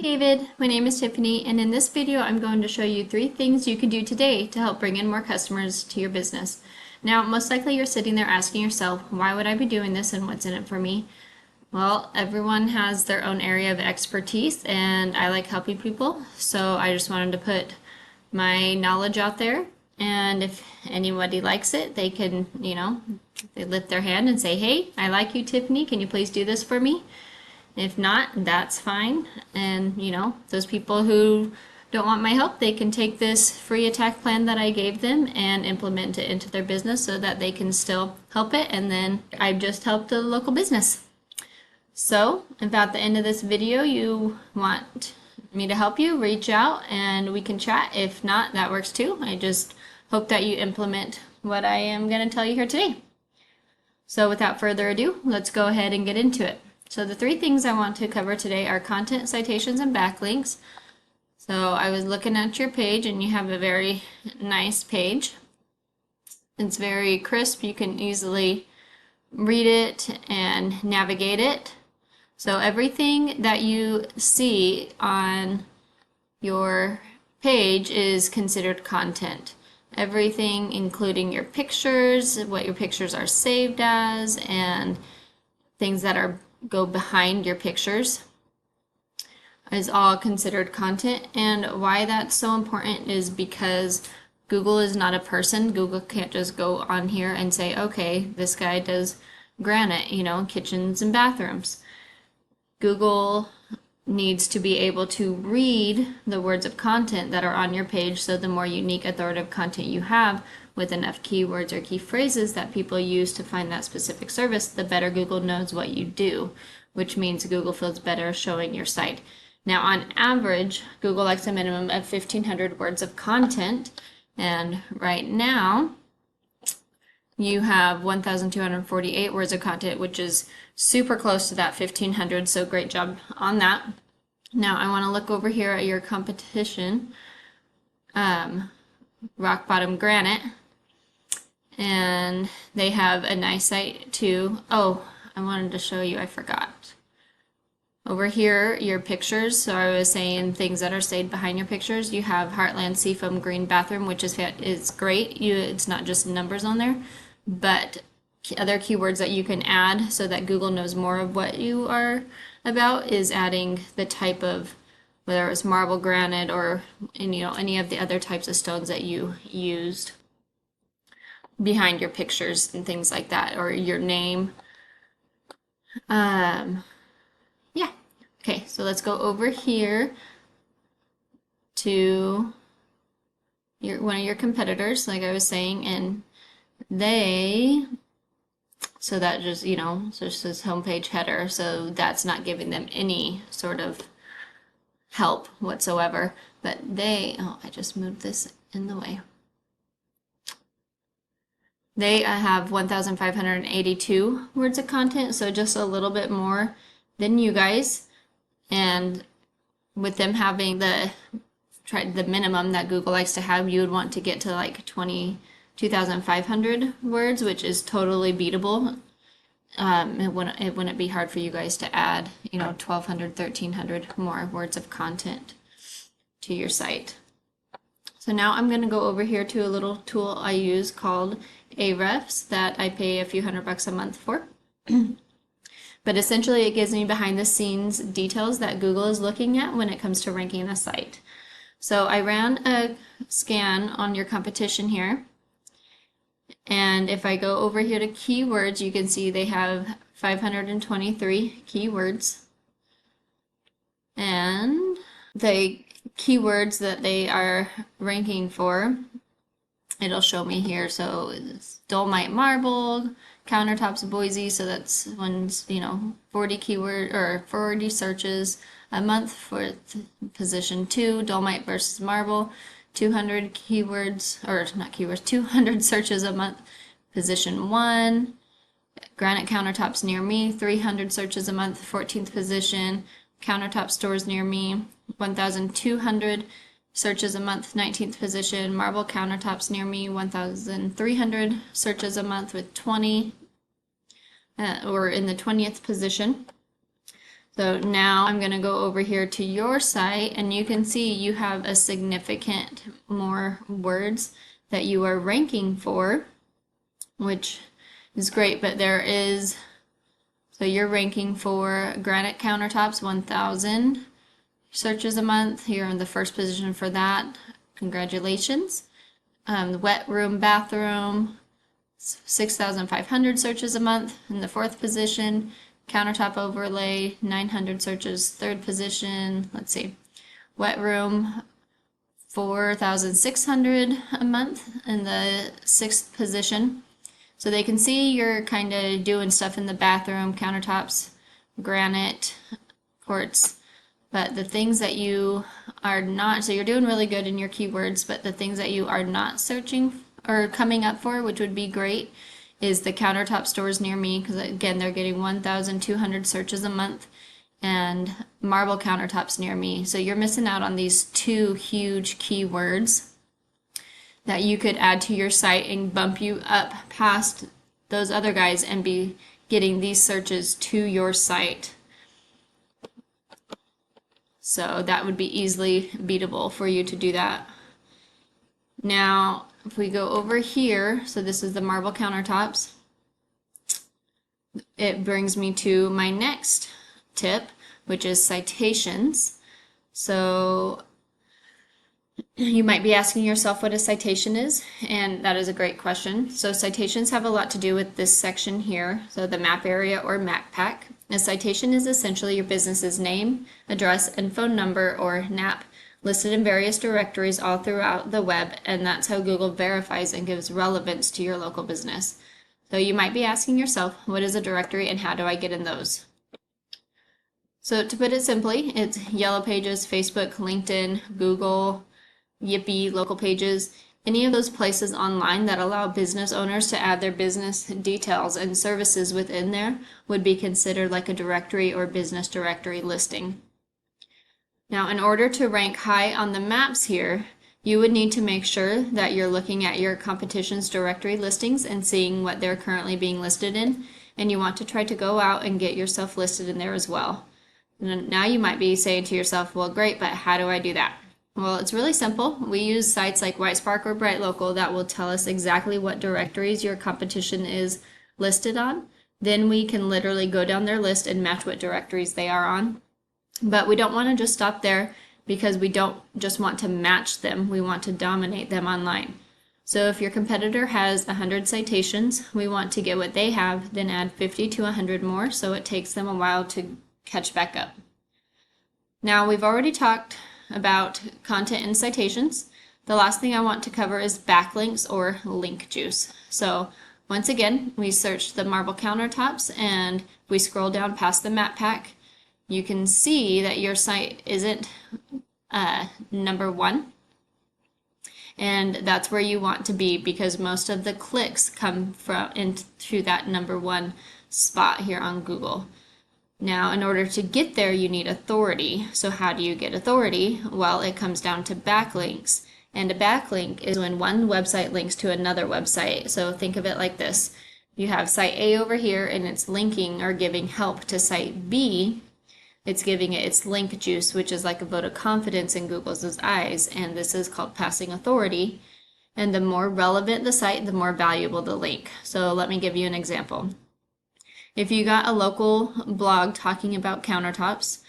David, my name is Tiffany, and in this video I'm going to show you 3 things you can do today to help bring in more customers to your business. Now, most likely you're sitting there asking yourself, why would I be doing this and what's in it for me? Well, everyone has their own area of expertise, and I like helping people, so I just wanted to put my knowledge out there, and if anybody likes it, they can, they lift their hand and say, hey, I like you, Tiffany, can you please do this for me? If not, that's fine. And those people who don't want my help, they can take this free attack plan that I gave them and implement it into their business so that they can still help it. And then I've just helped a local business. So if at the end of this video you want me to help you, reach out and we can chat. If not, that works too. I just hope that you implement what I am going to tell you here today. So without further ado, let's go ahead and get into it. So the 3 things I want to cover today are content, citations, and backlinks. So I was looking at your page and you have a very nice page. It's very crisp. You can easily read it and navigate it. So everything that you see on your page is considered content. Everything, including your pictures, what your pictures are saved as, and things that go behind your pictures is all considered content. And why that's so important is because Google is not a person. Google can't just go on here and say, okay, this guy does granite, kitchens and bathrooms. Google needs to be able to read the words of content that are on your page, so the more unique authoritative content you have with enough keywords or key phrases that people use to find that specific service, the better Google knows what you do, which means Google feels better showing your site. Now, on average, Google likes a minimum of 1,500 words of content, and right now you have 1,248 words of content, which is super close to that 1,500, so great job on that. Now I want to look over here at your competition, Bottom Granite, and they have a nice site too. Oh, I wanted to show you, I forgot. Over here, your pictures, so I was saying things that are saved behind your pictures. You have Heartland Seafoam Green Bathroom, which is great. It's not just numbers on there, but other keywords that you can add so that Google knows more of what you are about is adding the type of, whether it's marble, granite, or any of the other types of stones that you used behind your pictures and things like that, or your name. Yeah. Okay, so let's go over here to one of your competitors, like I was saying, and so that just, so it says homepage header, so that's not giving them any sort of help whatsoever. But I just moved this in the way. They have 1,582 words of content, so just a little bit more than you guys. And with them having the minimum that Google likes to have, you would want to get to like 2,500 words, which is totally beatable. It wouldn't be hard for you guys to add, 1,200, 1,300 more words of content to your site. So now I'm going to go over here to a little tool I use called Ahrefs that I pay a few $100 a month for. But essentially it gives me behind the scenes details that Google is looking at when it comes to ranking a site. So I ran a scan on your competition here. And if I go over here to keywords, you can see they have 523 keywords. And the keywords that they are ranking for, it'll show me here. So it's dolomite marble, countertops Boise, so that's one's 40 keyword or 40 searches a month for position 2, dolomite versus marble, 200 keywords, or not keywords, 200 searches a month, position 1, granite countertops near me, 300 searches a month, 14th position, countertop stores near me, 1,200 searches a month, 19th position, marble countertops near me, 1,300 searches a month with 20, or in the 20th position. So now I'm going to go over here to your site, and you can see you have a significant more words that you are ranking for, which is great, but so you're ranking for granite countertops, 1,000 searches a month. You're in the first position for that. Congratulations. The wet room, bathroom, 6,500 searches a month in the fourth position. Countertop overlay, 900 searches, third position. Let's see. Wet room, 4,600 a month in the sixth position. So they can see you're kind of doing stuff in the bathroom, countertops, granite, quartz, but the things that you are not, so you're doing really good in your keywords, but the things that you are not searching or coming up for, which would be great, is the countertop stores near me, because again, they're getting 1,200 searches a month, and marble countertops near me. So you're missing out on these two huge keywords that you could add to your site and bump you up past those other guys and be getting these searches to your site. So that would be easily beatable for you to do that. Now, if we go over here, so this is the marble countertops, it brings me to my next tip, which is citations. So you might be asking yourself what a citation is, and that is a great question. So citations have a lot to do with this section here, so the map area or map pack. A citation is essentially your business's name, address, and phone number, or NAP, listed in various directories all throughout the web, and that's how Google verifies and gives relevance to your local business. So you might be asking yourself, what is a directory and how do I get in those? So to put it simply, it's Yellow Pages, Facebook, LinkedIn, Google, Yippee, local pages, any of those places online that allow business owners to add their business details and services within there would be considered like a directory or business directory listing. Now, in order to rank high on the maps here, you would need to make sure that you're looking at your competition's directory listings and seeing what they're currently being listed in, and you want to try to go out and get yourself listed in there as well. And now you might be saying to yourself, well, great, but how do I do that? Well, it's really simple. We use sites like WhiteSpark or BrightLocal that will tell us exactly what directories your competition is listed on. Then we can literally go down their list and match what directories they are on. But we don't want to just stop there, because we don't just want to match them. We want to dominate them online. So if your competitor has 100 citations, we want to get what they have, then add 50 to 100 more, so it takes them a while to catch back up. Now, we've already talked about content and citations. The last thing I want to cover is backlinks or link juice. So once again, we searched the marble countertops, and we scroll down past the map pack. You can see that your site isn't number one, and that's where you want to be, because most of the clicks come from into that number one spot here on Google. Now, in order to get there, you need authority. So how do you get authority? Well, it comes down to backlinks. And a backlink is when one website links to another website. So think of it like this. You have site A over here, and it's linking or giving help to site B. It's giving it its link juice, which is like a vote of confidence in Google's eyes. And this is called passing authority. And the more relevant the site, the more valuable the link. So let me give you an example. If you got a local blog talking about countertops,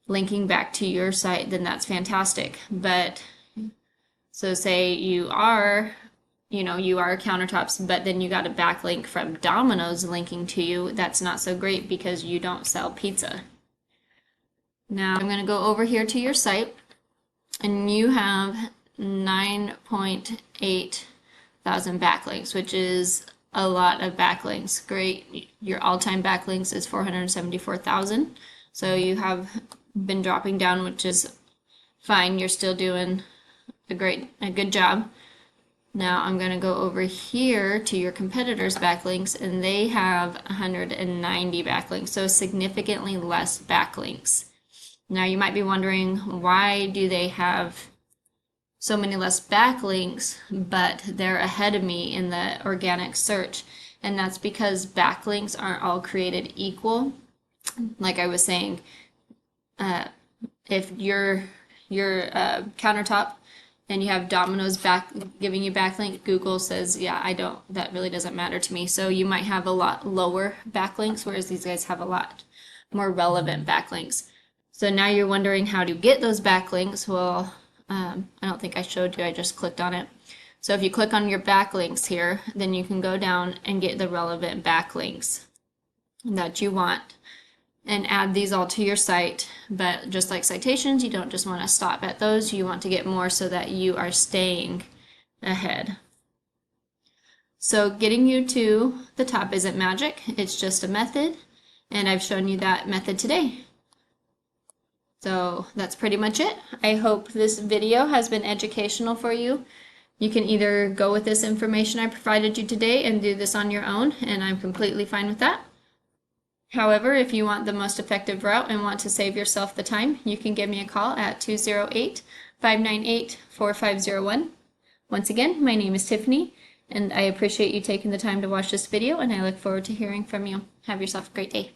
linking back to your site, then that's fantastic. But so say you are countertops, but then you got a backlink from Domino's linking to you, that's not so great because you don't sell pizza. Now I'm going to go over here to your site, and you have 9.8 thousand backlinks, which is a lot of backlinks. Great. Your all-time backlinks is 474,000. So you have been dropping down, which is fine. You're still doing a good job. Now I'm going to go over here to your competitors' backlinks, and they have 190 backlinks, so significantly less backlinks. Now you might be wondering, why do they have so many less backlinks, but they're ahead of me in the organic search? And that's because backlinks aren't all created equal. Like I was saying, If your countertop and you have dominoes back giving you backlink, Google says, yeah, that really doesn't matter to me. So you might have a lot lower backlinks, whereas these guys have a lot more relevant backlinks. So now you're wondering how to get those backlinks. Well, I don't think I showed you, I just clicked on it. So if you click on your backlinks here, then you can go down and get the relevant backlinks that you want and add these all to your site. But just like citations, you don't just want to stop at those, you want to get more so that you are staying ahead. So getting you to the top isn't magic, it's just a method, and I've shown you that method today. So that's pretty much it. I hope this video has been educational for you. You can either go with this information I provided you today and do this on your own, and I'm completely fine with that. However, if you want the most effective route and want to save yourself the time, you can give me a call at 208-598-4501. Once again, my name is Tiffany, and I appreciate you taking the time to watch this video, and I look forward to hearing from you. Have yourself a great day.